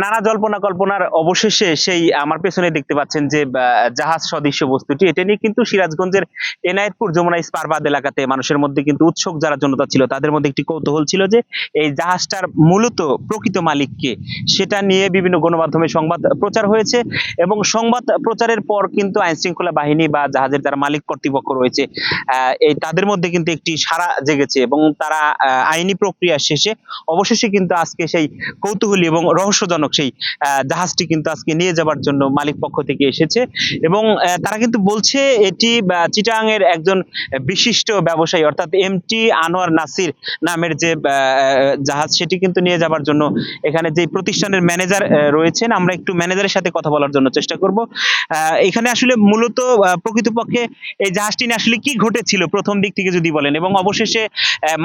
নানা জল্পনা কল্পনার অবশেষে সেই আমার পেছনে দেখতে পাচ্ছেন যে জাহাজ সদৃশ্য বস্তুটি, এটা নিয়ে কিন্তু সিরাজগঞ্জের এনায়েতপুর যমুনা ইস্পারবাদ এলাকাতে মানুষের মধ্যে কিন্তু উৎসুক যারা জনতা ছিল তাদের মধ্যে একটি কৌতূহল ছিল যে এই জাহাজটার মূলত প্রকৃত মালিক কে, সেটা নিয়ে বিভিন্ন গণমাধ্যমে সংবাদ প্রচার হয়েছে। এবং সংবাদ প্রচারের পর কিন্তু আইন শৃঙ্খলা বাহিনী বা জাহাজের যারা মালিক কর্তৃপক্ষ রয়েছে এই তাদের মধ্যে কিন্তু একটি সাড়া জেগেছে এবং তারা আইনি প্রক্রিয়া শেষে অবশেষে কিন্তু আজকে সেই কৌতূহলী এবং রহস্যজনক সেই জাহাজটি কিন্তু আজকে নিয়ে যাবার জন্য মালিক পক্ষ থেকে এসেছে। এবং তারা কিন্তু বলছে এটি চিটাগাং এর একজন বিশিষ্ট ব্যবসায়ী অর্থাৎ এমটি আনোয়ার নাসির নামের যে জাহাজ, সেটি কিন্তু নিয়ে যাবার জন্য এখানে যে প্রতিষ্ঠানের ম্যানেজার রয়েছেন, আমরা একটু ম্যানেজারের সাথে কথা বলার জন্য চেষ্টা করব। এখানে আসলে মূলত প্রকৃতপক্ষে এই জাহাজটি নিয়ে আসলে কি ঘটেছিল প্রথম দিক থেকে যদি বলেন, এবং অবশেষে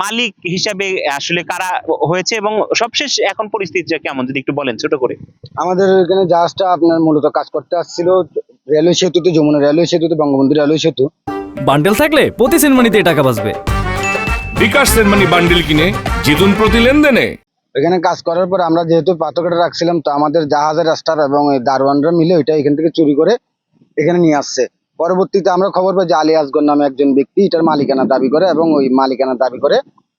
মালিক হিসাবে আসলে কারা হয়েছে এবং সবশেষ এখন পরিস্থিতিটা কেমন যদি একটু বলেন ছোট করে। আমাদের এখানে জাহাজটা আপনার মূলত কাজ করতে আসছিল রেলওয়ে সেতুতে, যমুনা রেলওয়ে সেতুতে, বঙ্গবন্ধু রেলওয়ে সেতু। বান্ডেল থাকলে প্রতি সেনমানিতে টাকা বাঁচবে। বিকাশ সেনমানি বান্ডেল কিনে জিতুন প্রতি লেনদেনে। এখানে কাজ করার পর আমরা যেহেতু পাথরঘাটে রাখছিলাম, তো আমাদের জাহাজের রাস্তার এবং এই দারোয়ানরা মিলে ওইটা এখান থেকে চুরি করে এখানে নিয়ে আসছে। পরবর্তীতে আমরা খবর পাই যে আলী আসগর নামে একজন ব্যক্তি এটার মালিকানা দাবি করে এবং ওই মালিকানা দাবি করে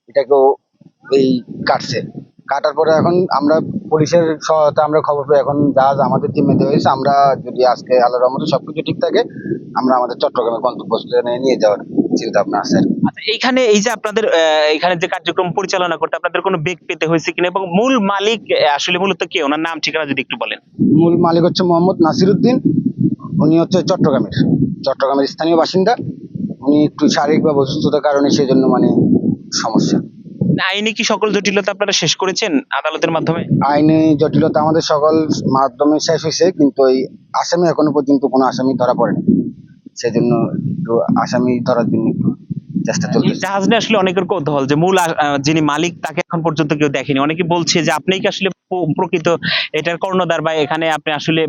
এটাকেও এই কাটছে। কাটার পরে এখন আমরা পুলিশের সহায়তা আমরা খবর পাই এখন জাহাজ আমাদের জিম্মে দেওয়া হয়েছে। আমরা যদি আজকে আল্লাহর রহমতে সবকিছু ঠিক থাকে আমরা আমাদের চট্টগ্রামের গন্তব্যস্থলে নিয়ে যাওয়ার চিন্তা ভাবনা আছে। আচ্ছা, এইখানে এই যে আপনাদের এখানে যে কার্যক্রম পরিচালনা করতে আপনাদের কোনো বেগ পেতে হয়েছে কিনা, এবং মূল মালিক আসলে মূলত কে, ওনার নাম ঠিকানা যদি একটু বলেন। মূল মালিক হচ্ছে মোহাম্মদ নাসিরউদ্দিন। উনি হচ্ছে চট্টগ্রামের স্থানীয় বাসিন্দা। উনি একটু শারীরিকভাবে অসুস্থতার কারণে সেই জন্য সমস্যা। আইনি কি সকল জটিলতা আপনারা শেষ করেছেন আদালতের মাধ্যমে? আইনি জটিলতা আমাদের সকল মাধ্যমে শেষ হয়েছে, কিন্তু এই আসামি এখনো পর্যন্ত কোনো আসামি ধরা পড়েনি। সেজন্য একটু আসামি ধরার জন্য একটু চেষ্টা চলছে। জাহাজ নিয়ে আসলে অনেকের কৌতূহল যে মূল যিনি মালিক তাকে এখন পর্যন্ত কেউ দেখেনি। অনেকে বলছে যে আপনি কি আসলে প্রকৃত এটার কর্ণধার, বা এখানে আপনি আসলে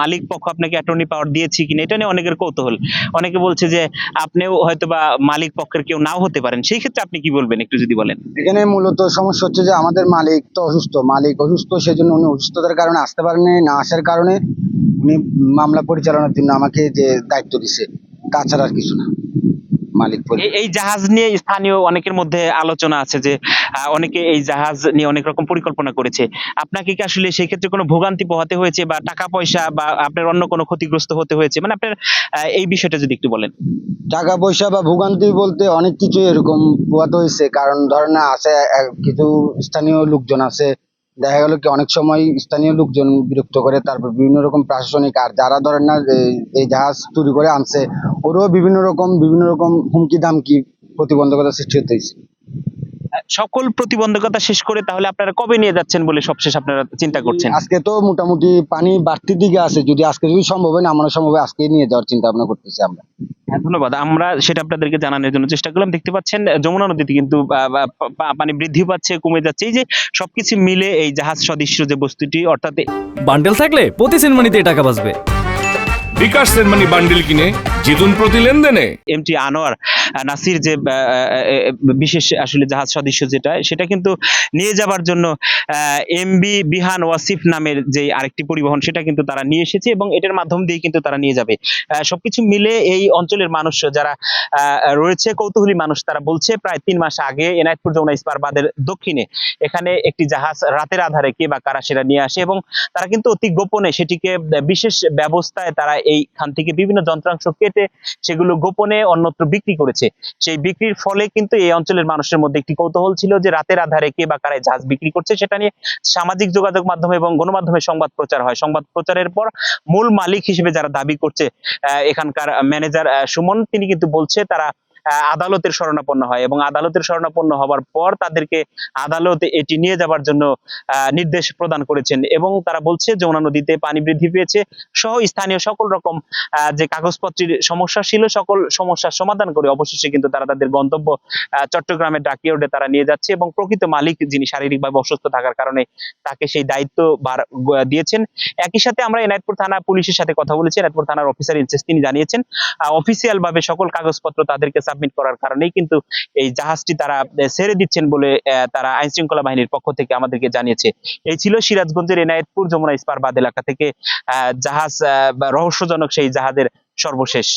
মালিক পক্ষ আপনাকে অ্যাটর্নি পাওয়ার দিয়েছে কিনা, এটা নিয়ে অনেকের কৌতূহল। অনেকে বলছে যে আপনিও হয়তো বা মালিক পক্ষের কেউ নাও হতে পারেন। সেই ক্ষেত্রে আপনি কি বলবেন একটু যদি বলেন। এখানে মূলত সমস্যা হচ্ছে যে আমাদের মালিক তো অসুস্থ, সেজন্য উনি অসুস্থতার কারণে আসতে পারেনি। না আসার কারণে উনি মামলা পরিচালনার জন্য আমাকে যে দায়িত্ব দিছে, তাছাড়া আর কিছু না। মালিক এই জাহাজ নিয়ে স্থানীয় অনেকের মধ্যে আলোচনা আছে যে অনেকে এই জাহাজ নিয়ে অনেক রকম পরিকল্পনা করেছে। আপনাকে কি আসলে সেই ক্ষেত্রে কোনো ভোগান্তি পোহাতে হয়েছে বা টাকা পয়সা বা আপনার অন্য কোনো ক্ষতিগ্রস্ত হতে হয়েছে, মানে আপনার এই বিষয়টা যদি একটু বলেন। টাকা পয়সা বা ভোগান্তি বলতে অনেক কিছু এরকম পোহাতে হয়েছে। কারণ ধরেন আছে কিছু স্থানীয় লোকজন আছে, দেখা গেল কি অনেক সময় স্থানীয় লোকজন বিরক্ত করে, তারপর বিভিন্ন রকম প্রশাসনিক আর যারা ধরেন না এই জাহাজ চুরি করে আনছে, ওরাও বিভিন্ন রকম হুমকি দামকি প্রতিবন্ধকতা সৃষ্টি হতেছে। সকল প্রতিবন্ধকতা শেষ করে তাহলে আপনারা কবে নিয়ে যাচ্ছেন বলে সবশেষ আপনারা চিন্তা করছেন? আজকে তো মোটামুটি পানি বাড়তির দিকে আছে, যদি আজকে যদি সম্ভব হয় না আমরা সম্ভব হয় আজকে নিয়ে যাওয়ার চিন্তা ভাবনা করতেছি আমরা। ধন্যবাদ। আমরা সেটা আপনাদেরকে জানানোর জন্য চেষ্টা করলাম। দেখতে পাচ্ছেন যমুনা নদীতে কিন্তু পানি বৃদ্ধি পাচ্ছে, কমে যাচ্ছে। এই যে সবকিছু মিলে এই জাহাজ সদৃশ্য যে বস্তুটি, অর্থাৎ বান্ডেল থাকলে প্রতি সেনমানিতে টাকা বাঁচবে। বিকাশ সেনমানি বান্ডেল কিনে জিতুন প্রতি লেনদেনে। এমটি আনোয়ার নাসির যে বিশেষ আসলে জাহাজ সদৃশ্য যেটা, সেটা কিন্তু নিয়ে যাবার জন্য এমবি বিহান ওয়াসিফ নামের যে আরেকটি পরিবহন, সেটা কিন্তু তারা নিয়ে এসেছে এবং এটার মাধ্যম দিয়ে কিন্তু তারা নিয়ে যাবে। সবকিছু মিলে এই অঞ্চলের মানুষ যারা রয়েছে, কৌতূহলী মানুষ, তারা বলছে প্রায় 3 মাস আগে এনায়েতপুর যমুনা ইস্পারবাদের দক্ষিণে এখানে একটি জাহাজ রাতের আধারে কে বা কারা সেটা নিয়ে আসে এবং তারা কিন্তু অতি গোপনে সেটিকে বিশেষ ব্যবস্থায় তারা এইখান থেকে বিভিন্ন যন্ত্রাংশ কেটে সেগুলো গোপনে অন্যত্র বিক্রি করেছে। সেই বিক্রির ফলে কিন্তু এই অঞ্চলের মানুষের মধ্যে একটি কৌতূহল ছিল যে রাতের আধারে কে বা কারা জাহাজ বিক্রি করছে। সেটা নিয়ে সামাজিক যোগাযোগ মাধ্যমে এবং গণমাধ্যমে সংবাদ প্রচার হয়। সংবাদ প্রচারের পর মূল মালিক হিসেবে যারা দাবি করছে এখানকার ম্যানেজার সুমন, তিনি কিন্তু বলছে তারা আদালতের শরণাপন্ন হয় এবং আদালতের শরণাপন্ন হওয়ার পর তাদেরকে আদালত এটি নিয়ে যাবার জন্য নির্দেশ প্রদান করেছেন এবং তারা বলছে যমুনা নদীতে পানি বৃদ্ধি পেয়েছে সহ স্থানীয় সকল রকম যে কাগজপত্রের সমস্যা ছিল সকল সমস্যার সমাধান করে অবশেষে কিন্তু তারা তাদের গন্তব্য চট্টগ্রামের ডাকিয়ার্ডে তারা নিয়ে যাচ্ছে এবং প্রকৃত মালিক যিনি শারীরিকভাবে অসুস্থ থাকার কারণে তাকে সেই দায়িত্ব দিয়েছেন। একই সাথে আমরা এনায়েতপুর থানা পুলিশের সাথে কথা বলেছি। এনায়েতপুর থানার অফিসার ইনচার্জ তিনি জানিয়েছেন অফিসিয়াল ভাবে সকল কাগজপত্র তাদেরকে সাবমিট করার কারণেই কিন্তু এই জাহাজটি তারা ছেড়ে দিচ্ছেন বলে তারা আইন শৃঙ্খলা বাহিনীর পক্ষ থেকে আমাদেরকে জানিয়েছে। এই ছিল সিরাজগঞ্জের এনায়েতপুর যমুনা ইস্পার বাঁধ এলাকা থেকে জাহাজ রহস্যজনক সেই জাহাজের সর্বশেষ।